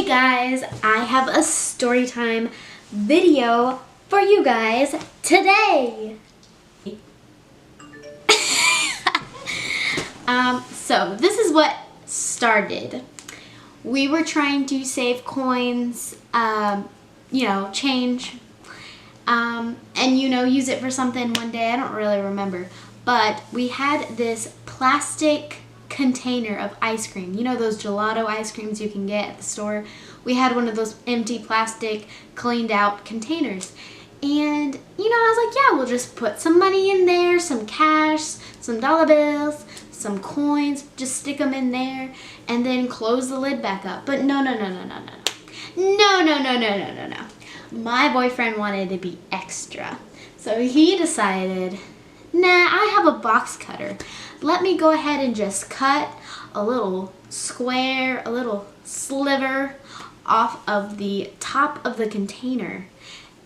Hey guys, I have a story time video for you guys today. So this is what started. We were trying to save coins, change, and use it for something one day. I don't really remember, but we had this plastic container of ice cream. You know those gelato ice creams you can get at the store? We had one of those empty plastic cleaned out containers. And, I was like, yeah, we'll just put some money in there, some cash, some dollar bills, some coins, just stick them in there, and then close the lid back up. But no. My boyfriend wanted to be extra. So he decided, nah, I have a box cutter. Let me go ahead and just cut a little square, a little sliver off of the top of the container.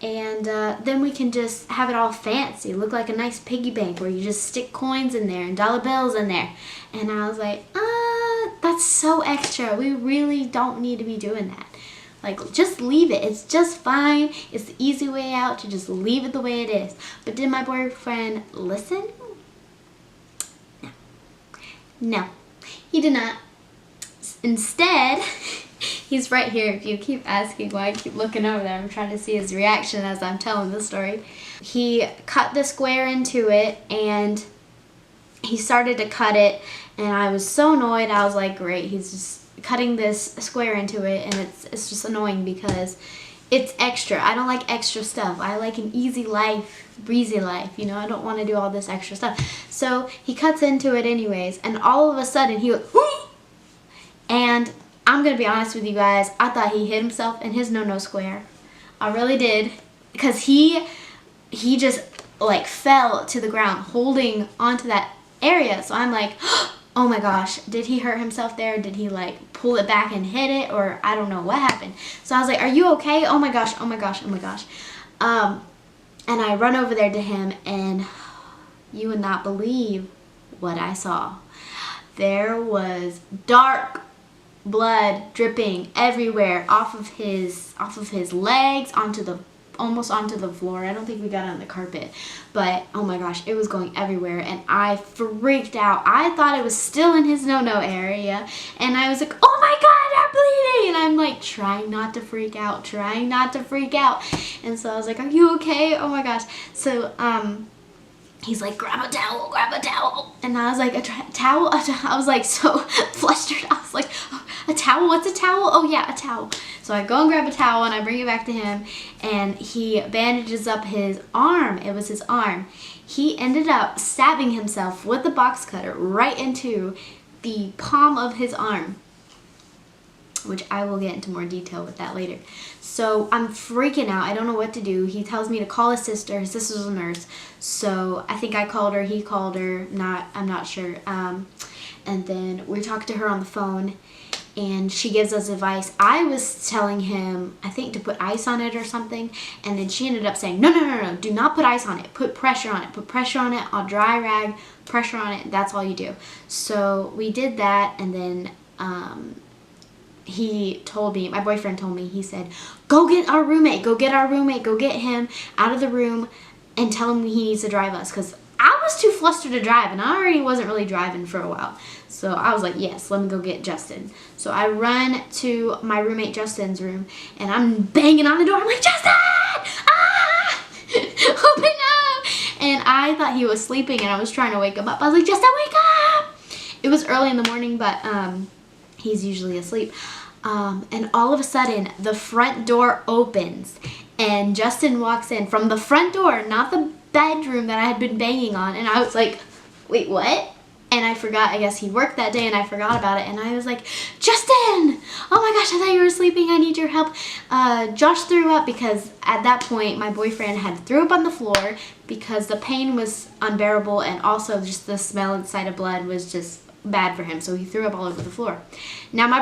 And then we can just have it all fancy, look like a nice piggy bank where you just stick coins in there and dollar bills in there. And I was like, that's so extra. We really don't need to be doing that. Like, just leave it. It's just fine. It's the easy way out to just leave it the way it is. But did my boyfriend listen? No, he did not. Instead, he's right here. If you keep asking why I keep looking over there, I'm trying to see his reaction as I'm telling the story. He cut the square into it, and he started to cut it, and I was so annoyed. I was like, great, he's just cutting this square into it, and it's just annoying because it's extra. I don't like extra stuff. I like an easy life, breezy life, I don't want to do all this extra stuff. So he cuts into it anyways, and all of a sudden he went, whoo! And I'm going to be honest with you guys, I thought he hit himself in his no-no square. I really did, because he just like fell to the ground holding onto that area. So I'm like, oh my gosh, did he hurt himself there? Did he like pull it back and hit it? Or I don't know what happened. So I was like, are you okay? Oh my gosh. And I run over there to him, and you would not believe what I saw. There was dark blood dripping everywhere off of his legs almost onto the floor. I don't think we got on the carpet, but oh my gosh, it was going everywhere, and I freaked out. I thought it was still in his no-no area, and I was like, oh my god, I'm bleeding, and I'm like trying not to freak out, and so I was like, are you okay? Oh my gosh. So he's like, grab a towel, and I was like, a towel? I was like so flustered. I was like, oh, a towel? What's a towel? Oh yeah, a towel. So I go and grab a towel, and I bring it back to him, and he bandages up his arm. It was his arm. He ended up stabbing himself with the box cutter right into the palm of his arm, which I will get into more detail with that later. So I'm freaking out. I don't know what to do. He tells me to call his sister. His sister's a nurse. So I think I called her. He called her. I'm not sure. And then we talked to her on the phone, and she gives us advice. I was telling him, I think, to put ice on it or something. And then she ended up saying, no. Do not put ice on it. Put pressure on it. Put pressure on it. I'll dry rag. Pressure on it. That's all you do. So we did that, and then he told me, my boyfriend told me, he said, go get our roommate, go get him out of the room and tell him he needs to drive us, because I was too flustered to drive, and I already wasn't really driving for a while. So I was like, yes, let me go get Justin. So I run to my roommate Justin's room, and I'm banging on the door. I'm like, Justin! Ah! Open up! And I thought he was sleeping, and I was trying to wake him up. I was like, Justin, wake up! It was early in the morning, but he's usually asleep. And all of a sudden, the front door opens, and Justin walks in from the front door, not the bedroom that I had been banging on. And I was like, wait, what? And I forgot, I guess he worked that day, and I forgot about it. And I was like, Justin! Oh my gosh, I thought you were sleeping. I need your help. Josh threw up, because at that point, my boyfriend had threw up on the floor because the pain was unbearable, and also just the smell inside of blood was just bad for him. So he threw up all over the floor. Now my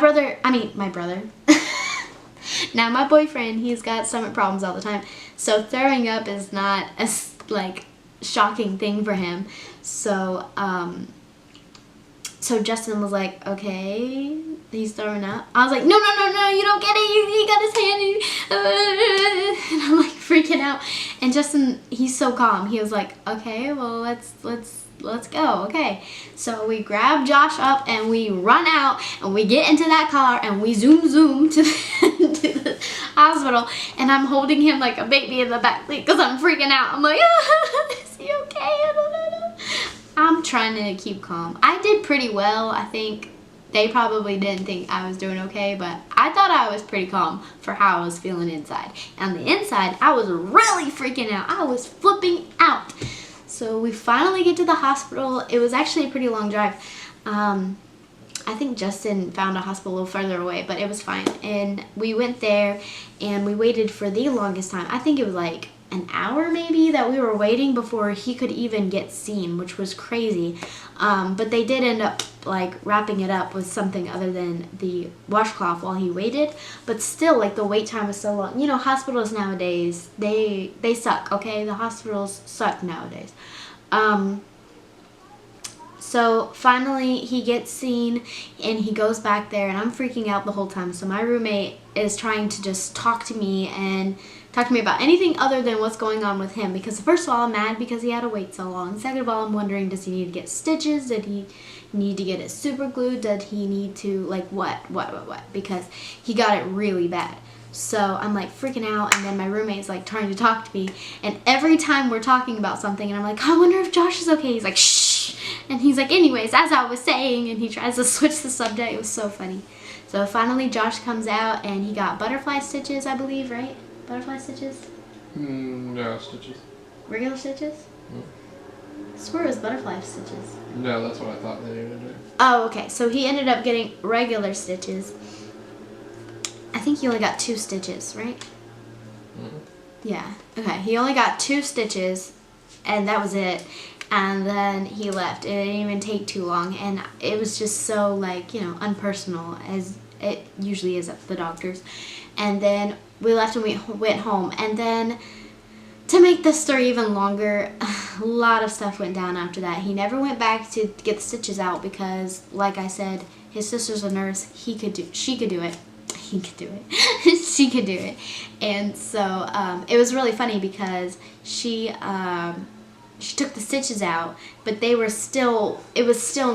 now my boyfriend, he's got stomach problems all the time. So throwing up is not a shocking thing for him. So so Justin was like, okay, he's throwing up. I was like, no, you don't get it. He got his hand. And I'm like freaking out. And Justin, he's so calm. He was like, okay, well, let's go. Okay. So we grab Josh up and we run out and we get into that car and we zoom to the hospital. And I'm holding him like a baby in the back seat because I'm freaking out. I'm like, is he okay? I don't know. I'm trying to keep calm. I did pretty well. I think they probably didn't think I was doing okay, but I thought I was pretty calm for how I was feeling inside. And on the inside, I was really freaking out. I was flipping out. So we finally get to the hospital. It was actually a pretty long drive. I think Justin found a hospital a little further away, but it was fine. And we went there and we waited for the longest time. I think it was like an hour maybe that we were waiting before he could even get seen, which was crazy. But they did end up like wrapping it up with something other than the washcloth while he waited. But still, like, the wait time was so long. You know, hospitals nowadays, they suck, okay? The hospitals suck nowadays. So finally he gets seen and he goes back there and I'm freaking out the whole time. So my roommate is trying to just talk to me about anything other than what's going on with him, because first of all, I'm mad because he had to wait so long. Second of all, I'm wondering, does he need to get stitches? Did he need to get it super glued? Did he need to, like, what? Because he got it really bad. So I'm like freaking out, and then my roommate's like trying to talk to me, and every time we're talking about something and I'm like, I wonder if Josh is okay, he's like, shh, and he's like, anyways, as I was saying, and he tries to switch the subject. It was so funny. So finally Josh comes out and he got butterfly stitches, I believe, right? Butterfly stitches? No, stitches. Regular stitches? I swear it was butterfly stitches. No, that's what I thought they needed to do. Oh, okay. So he ended up getting regular stitches. I think he only got 2 stitches, right? Mm-hmm. Yeah. Okay. He only got 2 stitches, and that was it. And then he left. It didn't even take too long, and it was just so, like, you know, unpersonal, as it usually is at the doctor's. And then we left and we went home. And then, to make this story even longer, a lot of stuff went down after that. He never went back to get the stitches out because, like I said, his sister's a nurse. She could do it. She could do it. And so it was really funny because she took the stitches out, but it was still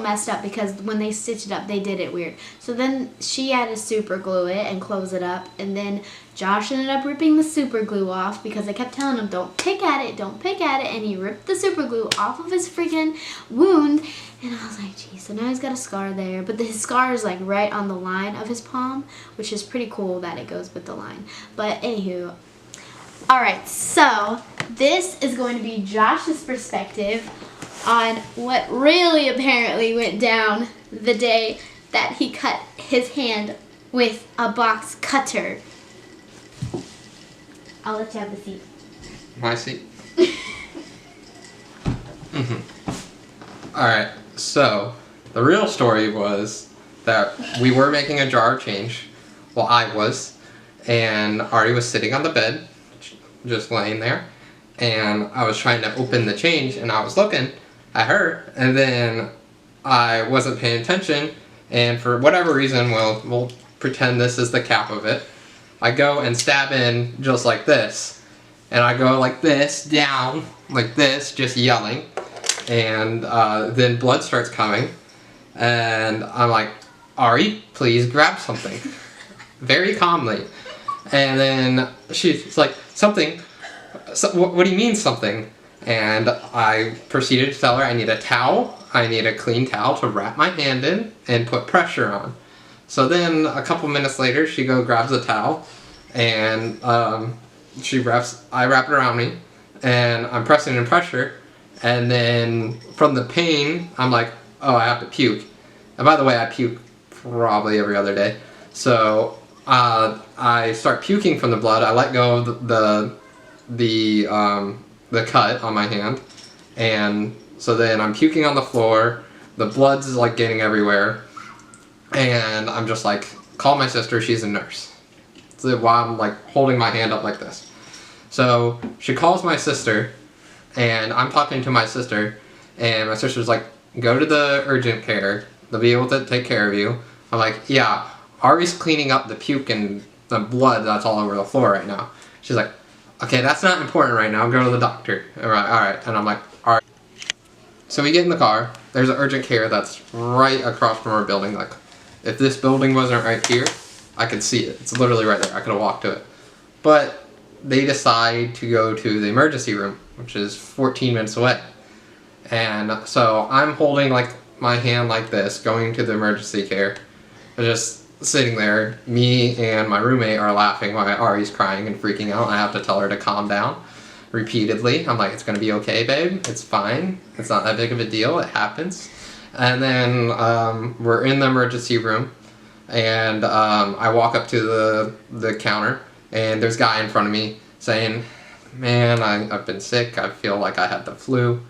messed up because when they stitched it up, they did it weird. So then she had to super glue it and close it up, and then Josh ended up ripping the super glue off because I kept telling him, don't pick at it, and he ripped the super glue off of his freaking wound, and I was like, geez, so now he's got a scar there, but his scar is like right on the line of his palm, which is pretty cool that it goes with the line. But anywho, alright, so this is going to be Josh's perspective on what really apparently went down the day that he cut his hand with a box cutter. I'll let you have the seat. My seat? Alright, so the real story was that we were making a jar of change. Well, I was. And Ari was sitting on the bed, just laying there. And I was trying to open the change, and I was looking at her, and then I wasn't paying attention, and for whatever reason, we'll pretend this is the cap of it, I go and stab in just like this, and I go like this, down, like this, just yelling, and then blood starts coming, and I'm like, Ari, please grab something, very calmly, and then she's like, something. So, what do you mean something? And I proceeded to tell her I need a towel. I need a clean towel to wrap my hand in and put pressure on. So then a couple minutes later, she grabs a towel, and I wrap it around me, and I'm pressing in pressure, and then from the pain, I'm like, oh, I have to puke. And by the way, I puke probably every other day. So I start puking from the blood. I let go of the cut on my hand, and so then I'm puking on the floor, the blood's like getting everywhere, and I'm just like, call my sister, she's a nurse. So while I'm like holding my hand up like this. So she calls my sister, and I'm talking to my sister, and my sister's like, go to the urgent care, They'll be able to take care of you. I'm like, yeah, Ari's cleaning up the puke and the blood that's all over the floor right now. She's like, okay, that's not important right now. Go to the doctor. All right. And I'm like, all right. So we get in the car. There's an urgent care that's right across from our building. Like, if this building wasn't right here, I could see it. It's literally right there. I could have walked to it. But they decide to go to the emergency room, which is 14 minutes away. And so I'm holding like my hand like this, going to the emergency care. I'm just sitting there. Me and my roommate are laughing while Ari's crying and freaking out. I have to tell her to calm down repeatedly. I'm like, it's gonna be okay, babe. It's fine. It's not that big of a deal. It happens. And then we're in the emergency room, and I walk up to the counter, and there's a guy in front of me saying, man, I've been sick. I feel like I had the flu.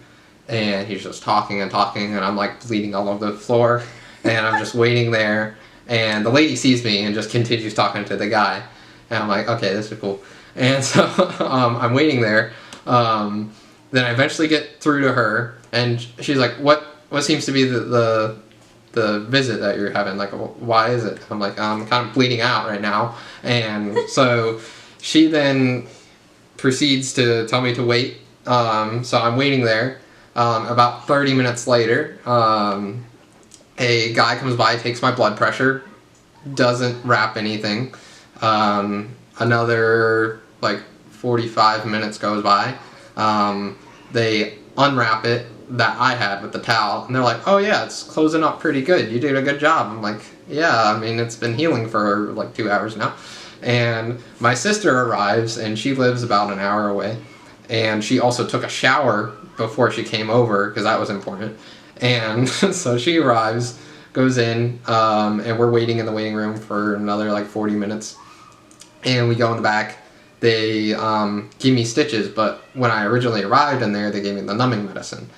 And he's just talking, and I'm like bleeding all over the floor, and I'm just waiting there, and the lady sees me and just continues talking to the guy, and I'm like, okay, this is cool. And so I'm waiting there. Then I eventually get through to her, and she's like, what seems to be the visit that you're having? Like, why is it? I'm like, I'm kind of bleeding out right now. And so she then proceeds to tell me to wait. So I'm waiting there. About 30 minutes later, a guy comes by, takes my blood pressure, doesn't wrap anything. Another like 45 minutes goes by. They unwrap it that I had with the towel, and they're like, oh yeah, it's closing up pretty good. You did a good job. I'm like, yeah, I mean, it's been healing for like 2 hours now. And my sister arrives, and she lives about an hour away. And she also took a shower before she came over, because that was important. And so she arrives, goes in, and we're waiting in the waiting room for another like 40 minutes. And we go in the back. They give me stitches, but when I originally arrived in there, they gave me the numbing medicine.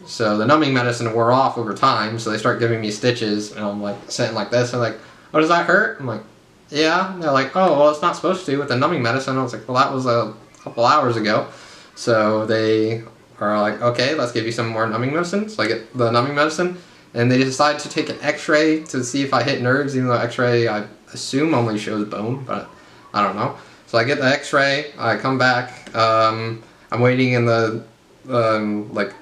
So the numbing medicine wore off over time, so they start giving me stitches, and I'm like sitting like this, and like, oh, does that hurt? I'm like, yeah. And they're like, oh, well, it's not supposed to with the numbing medicine. I was like, well, that was a couple hours ago. So they are like, okay, let's give you some more numbing medicine. So I get the numbing medicine, and they decide to take an x-ray to see if I hit nerves, even though x-ray, I assume, only shows bone, but I don't know. So I get the x-ray, I come back, I'm waiting in the like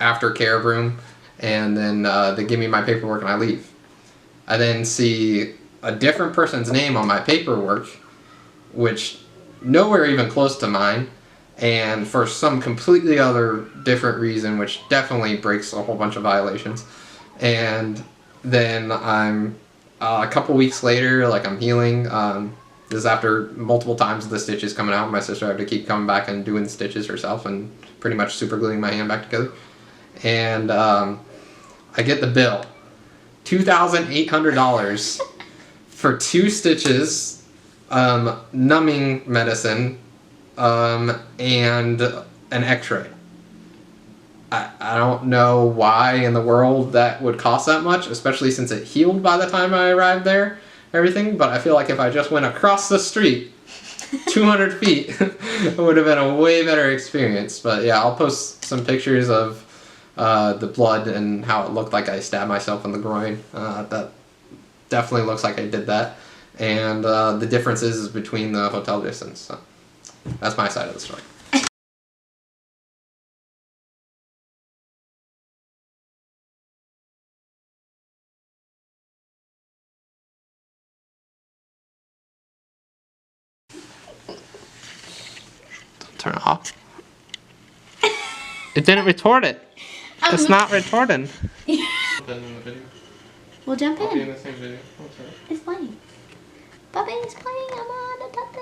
aftercare room, and then they give me my paperwork and I leave. I then see a different person's name on my paperwork, which nowhere even close to mine, and for some completely other different reason, which definitely breaks a whole bunch of violations. And then I'm a couple weeks later, like I'm healing. This is after multiple times the stitches coming out. My sister had to keep coming back and doing the stitches herself and pretty much super gluing my hand back together. And I get the bill, $2,800 for 2 stitches, numbing medicine, and an x-ray. I don't know why in the world that would cost that much, especially since it healed by the time I arrived there, everything, but I feel like if I just went across the street 200 feet, it would have been a way better experience. But yeah, I'll post some pictures of the blood and how it looked like I stabbed myself in the groin. That definitely looks like I did that. And the differences is between the hotel distance. So that's my side of the story. Turn it off. It didn't retort it. It's not retorting. We'll jump in. I'll be in the same video. It's playing. Bubby's playing. I'm on the top.